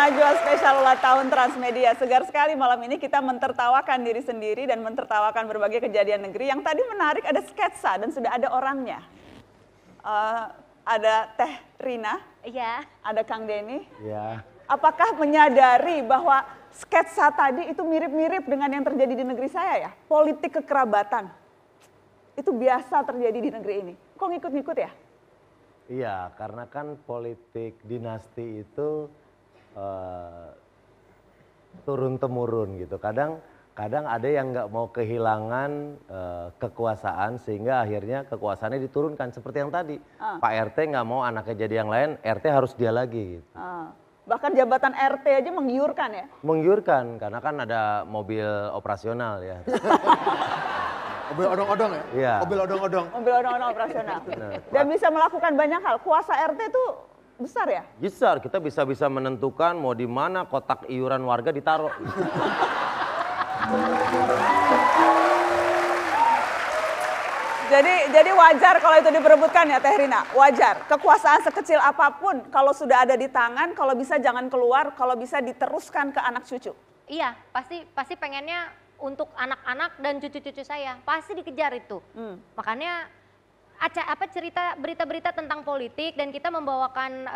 Najwa spesial ulang tahun Transmedia. Segar sekali malam ini kita mentertawakan diri sendiri dan mentertawakan berbagai kejadian negeri. Yang tadi menarik ada sketsa dan sudah ada orangnya. Ada Teh Rina, Iya. ada Kang Denny. Ya. Apakah menyadari bahwa sketsa tadi itu mirip-mirip dengan yang terjadi di negeri saya ya? Politik kekerabatan. Itu biasa terjadi di negeri ini. Kok ngikut-ngikut ya? Iya, karena kan politik dinasti itu turun-temurun gitu. Kadang ada yang nggak mau kehilangan kekuasaan sehingga akhirnya kekuasaannya diturunkan. Seperti yang tadi, Pak RT nggak mau anaknya jadi yang lain, RT harus dia lagi. Gitu. Bahkan jabatan RT aja menggiurkan ya? Menggiurkan, karena kan ada mobil operasional ya. Mobil odong-odong ya? Iya. Mobil odong-odong. Mobil odong-odong operasional. Dan bisa melakukan banyak hal. Kuasa RT itu besar ya? Besar, kita bisa menentukan mau di mana kotak iuran warga ditaruh. Jadi wajar kalau itu diperebutkan ya Teh Rina, wajar. Kekuasaan sekecil apapun kalau sudah ada di tangan, kalau bisa jangan keluar, kalau bisa diteruskan ke anak cucu. Iya, pasti pengennya untuk anak-anak dan cucu-cucu saya. Pasti dikejar itu. Makanya cerita berita-berita tentang politik dan kita membawakan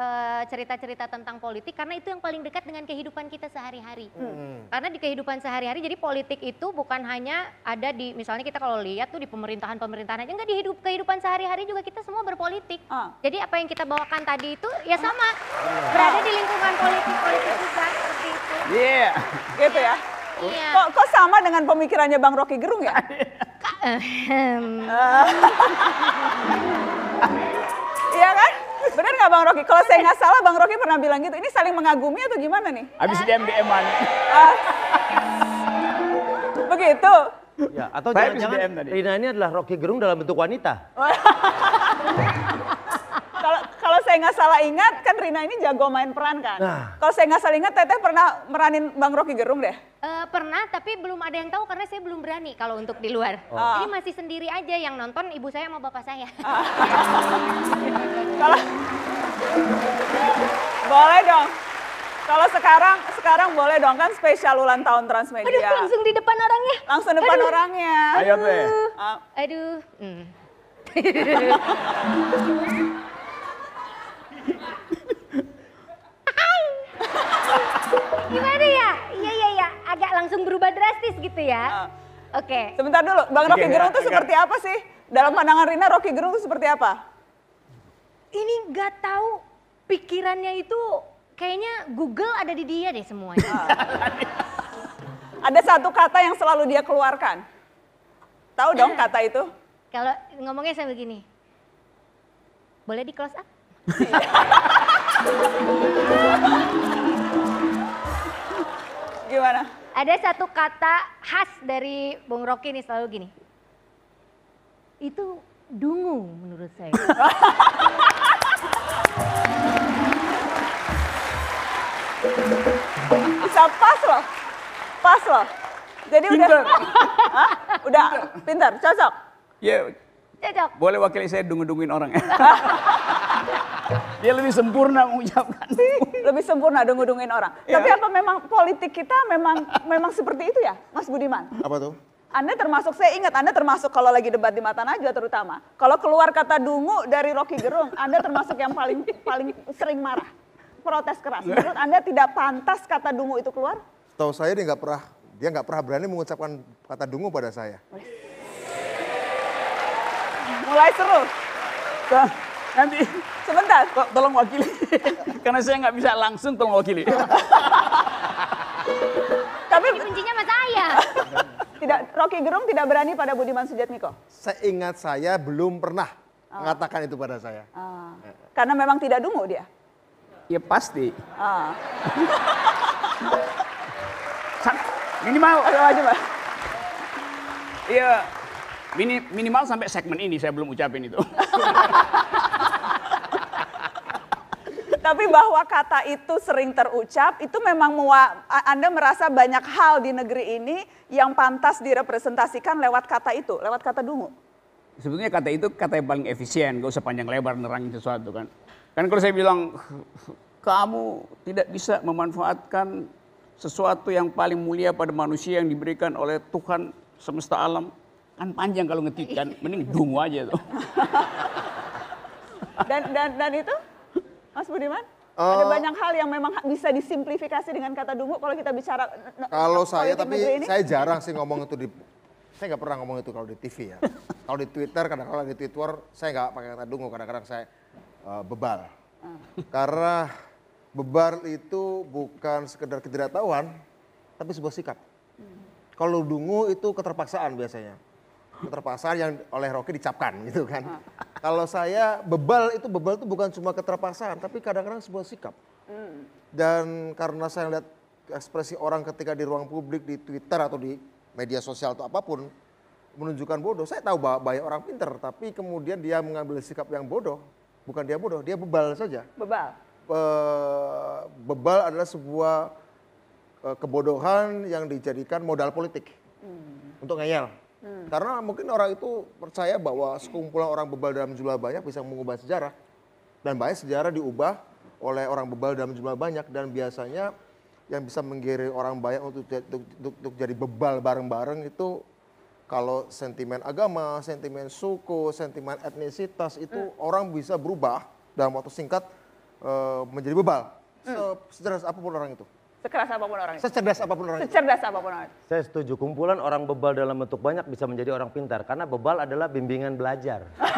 cerita-cerita tentang politik karena itu yang paling dekat dengan kehidupan kita sehari-hari. Karena di kehidupan sehari-hari jadi politik itu bukan hanya ada di misalnya kita kalau lihat tuh di pemerintahan aja, enggak di kehidupan sehari-hari juga kita semua berpolitik. Jadi apa yang kita bawakan tadi itu ya sama berada di lingkungan politik juga seperti itu. Iya, gitu ya. Iya. Kok sama dengan pemikirannya Bang Rocky Gerung ya? Iya kan? Bener nggak Bang Rocky? Kalau saya nggak salah Bang Rocky pernah bilang gitu. Ini saling mengagumi atau gimana nih? Habis DM-an. Begitu. Ya, atau Saya bisa DM jangan-jangan tadi. Rina ini adalah Rocky Gerung dalam bentuk wanita. Kalau saya nggak salah ingat kan Rina ini jago main peran kan. Kalau saya nggak salah ingat Teteh pernah meranin Bang Rocky Gerung deh. Pernah tapi belum ada yang tahu karena saya belum berani kalau untuk di luar. Jadi masih sendiri aja yang nonton ibu saya sama bapak saya. Kalau boleh dong. Kalau sekarang boleh dong kan spesial ulang tahun Transmedia. Aduh langsung di depan orangnya. Langsung depan orangnya. Ayo Teh. Aduh. Gimana ya? Iya, agak langsung berubah drastis gitu ya. Oke. Sebentar dulu, Bang Rocky Gerung itu seperti apa sih? Dalam pandangan Rina, Rocky Gerung itu seperti apa? Ini nggak tahu pikirannya itu kayaknya Google ada di dia deh semuanya. Ada satu kata yang selalu dia keluarkan. Tahu dong kata itu? Kalau ngomongnya saya begini. Boleh di close up? Gimana? Ada satu kata khas dari Bung Rocky nih selalu gini. Itu dungu menurut saya. Bisa pas loh. Pas loh. Jadi Pinter. udah pintar, cocok. Ya, Cocok. boleh wakili saya dungu-dunguin orang ya. Dia lebih sempurna mengucapkan. Lebih sempurna dungu-dunguin orang. Ya. Tapi apa memang politik kita memang seperti itu ya, Mas Budiman? Apa tuh? Anda termasuk, saya ingat Anda termasuk kalau lagi debat di Mata Najwa terutama. Kalau keluar kata dungu dari Rocky Gerung, Anda termasuk yang paling sering marah. Protes keras. Menurut Anda tidak pantas kata dungu itu keluar? Tahu saya dia nggak pernah berani mengucapkan kata dungu pada saya. Mulai seru. Nanti Sebentar. tolong wakili. Karena saya nggak bisa langsung tolong wakili. Tapi Kuncinya sama saya. tidak, Rocky Gerung tidak berani pada Budiman Sujatmiko. Seingat saya belum pernah mengatakan itu pada saya. Karena memang tidak dungu dia. Ya pasti. Ah. Minimal. Aduh, maju, Mbak. Iya. Minimal sampai segmen ini saya belum ucapin itu. Tapi bahwa kata itu sering terucap, itu memang Anda merasa banyak hal di negeri ini yang pantas direpresentasikan lewat kata itu, lewat kata dungu. Sebetulnya kata itu kata yang paling efisien, gak usah panjang lebar nerangin sesuatu kan. Kan kalau saya bilang kamu tidak bisa memanfaatkan sesuatu yang paling mulia pada manusia yang diberikan oleh Tuhan semesta alam. Kan panjang kalau ngetit kan, mending dungu aja tuh. Dan itu, Mas Budiman? Ada banyak hal yang memang bisa disimplifikasi dengan kata dungu kalau kita bicara Kalau saya, politik tapi negeri ini. saya jarang sih ngomong itu saya nggak pernah ngomong itu kalau di TV ya. Kalau di Twitter, kadang-kadang di Twitter saya nggak pakai kata dungu, kadang-kadang saya bebal. Karena bebal itu bukan sekedar ketidaktahuan, tapi sebuah sikap. Kalau dungu itu keterpaksaan biasanya. Keterpaksaan yang oleh Rocky dicapkan gitu kan. Kalau saya bebal itu bukan cuma keterpaksaan, tapi kadang-kadang sebuah sikap. Dan karena saya lihat ekspresi orang ketika di ruang publik, di Twitter atau di media sosial atau apapun, menunjukkan bodoh. Saya tahu banyak orang pinter, tapi kemudian dia mengambil sikap yang bodoh. Bukan dia bodoh, dia bebal saja. Bebal. Bebal adalah sebuah kebodohan yang dijadikan modal politik untuk ngeyel. Karena mungkin orang itu percaya bahwa sekumpulan orang bebal dalam jumlah banyak bisa mengubah sejarah. Dan banyak sejarah diubah oleh orang bebal dalam jumlah banyak. Dan biasanya yang bisa menggiring orang banyak untuk jadi bebal bareng-bareng itu kalau sentimen agama, sentimen suku, sentimen etnisitas itu orang bisa berubah dalam waktu singkat menjadi bebal. Secerdas apapun orang itu. Sekeras apapun orang itu. Secerdas apapun orang itu. Secerdas apapun orang itu. Saya setuju, kumpulan orang bebal dalam bentuk banyak bisa menjadi orang pintar. Karena bebal adalah bimbingan belajar. Bukan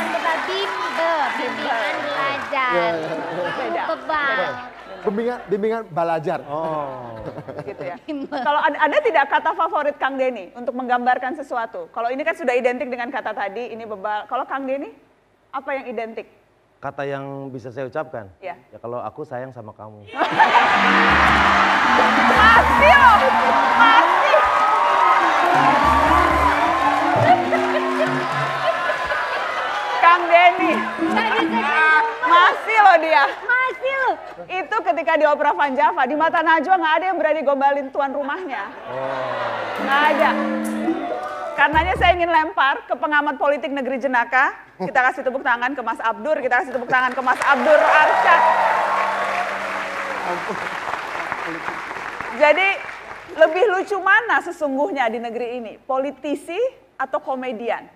kita bimbingan belajar. Beda. Bebal. Bimbingan belajar. Oh. Gitu ya. Kalau ada tidak kata favorit Kang Denny untuk menggambarkan sesuatu? Kalau ini kan sudah identik dengan kata tadi, ini bebal. Kalau Kang Denny, apa yang identik? Kata yang bisa saya ucapkan? Ya. Ya kalau aku sayang sama kamu. Masih loh, masih. Kang Denny, masih loh dia. Masih loh. Itu ketika di Opera Van Java, di mata Najwa nggak ada yang berani gombalin tuan rumahnya. Nggak ada. Karenanya saya ingin lempar ke pengamat politik negeri Jenaka. Kita kasih tepuk tangan ke Mas Abdur, kita kasih tepuk tangan ke Mas Abdur Arsyad. Jadi lebih lucu mana sesungguhnya di negeri ini? Politisi atau komedian?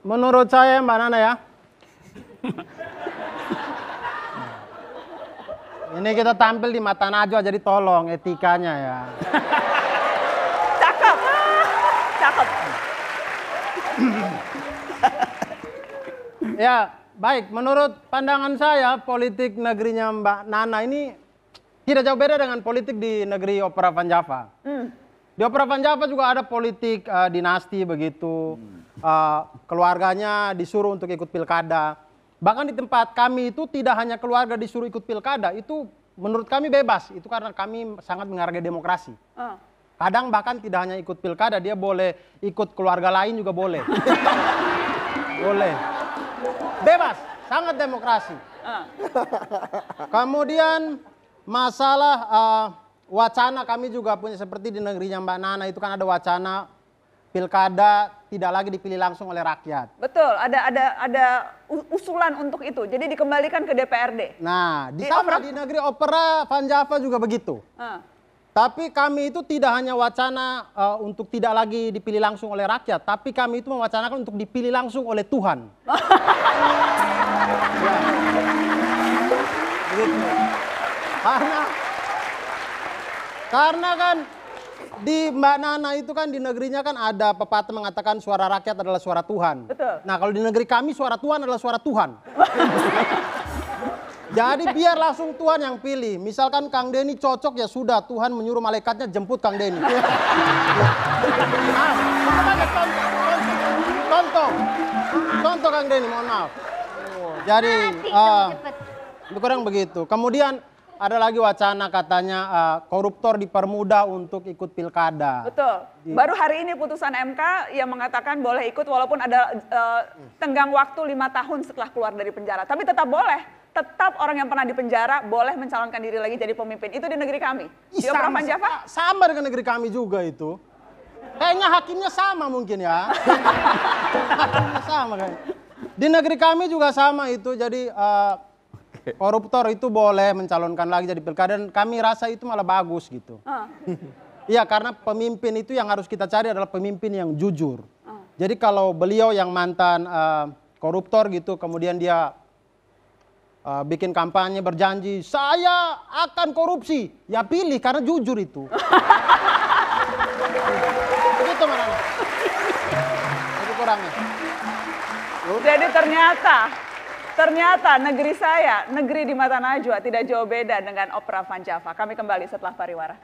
Menurut saya Mbak Nana ya. Ini kita tampil di mata Najwa, jadi tolong etikanya ya. Cakep. Cakep. Ya, baik. Menurut pandangan saya, politik negerinya Mbak Nana ini tidak jauh beda dengan politik di negeri Opera Van Java. Di Opera Van Java juga ada politik dinasti begitu. Keluarganya disuruh untuk ikut pilkada. Bahkan di tempat kami itu tidak hanya keluarga disuruh ikut pilkada, itu menurut kami bebas. Itu karena kami sangat menghargai demokrasi. Kadang bahkan tidak hanya ikut pilkada, dia boleh ikut keluarga lain juga boleh. Boleh. Bebas, sangat demokrasi. Kemudian masalah wacana kami juga punya seperti di negerinya Mbak Nana itu kan ada wacana pilkada tidak lagi dipilih langsung oleh rakyat. Betul, ada usulan untuk itu. Jadi dikembalikan ke DPRD. Nah, di sama di negeri Opera Van Java juga begitu. Tapi kami itu tidak hanya wacana untuk tidak lagi dipilih langsung oleh rakyat, tapi kami itu mewacanakan untuk dipilih langsung oleh Tuhan. Ya. Begitu. Karena kan di Mbak Nana itu kan di negerinya kan ada pepatah mengatakan suara rakyat adalah suara Tuhan. Betul. Nah kalau di negeri kami suara Tuhan adalah suara Tuhan. Jadi biar langsung Tuhan yang pilih. Misalkan Kang Denny cocok ya sudah Tuhan menyuruh malaikatnya jemput Kang Denny. Contoh Kang Denny, mohon maaf. Jadi kurang begitu. Kemudian ada lagi wacana katanya koruptor dipermudah untuk ikut pilkada. Betul. Baru hari ini putusan MK yang mengatakan boleh ikut walaupun ada tenggang waktu 5 tahun setelah keluar dari penjara. Tapi tetap boleh. Tetap orang yang pernah di penjara boleh mencalonkan diri lagi jadi pemimpin. Itu di negeri kami. Di Opera Van Java? Sama dengan negeri kami juga itu. Kayaknya hakimnya sama mungkin ya. Hakimnya sama kan. Di negeri kami juga sama itu. Jadi koruptor itu boleh mencalonkan lagi jadi pilkada dan kami rasa itu malah bagus gitu. Iya, karena pemimpin itu yang harus kita cari adalah pemimpin yang jujur. Jadi kalau beliau yang mantan koruptor gitu, kemudian dia bikin kampanye berjanji, saya akan korupsi. Ya pilih karena jujur itu. Begitu mana? Itu kurangnya. Jadi ternyata negeri saya, negeri di mata Najwa tidak jauh beda dengan Opera Van Java. Kami kembali setelah pariwara.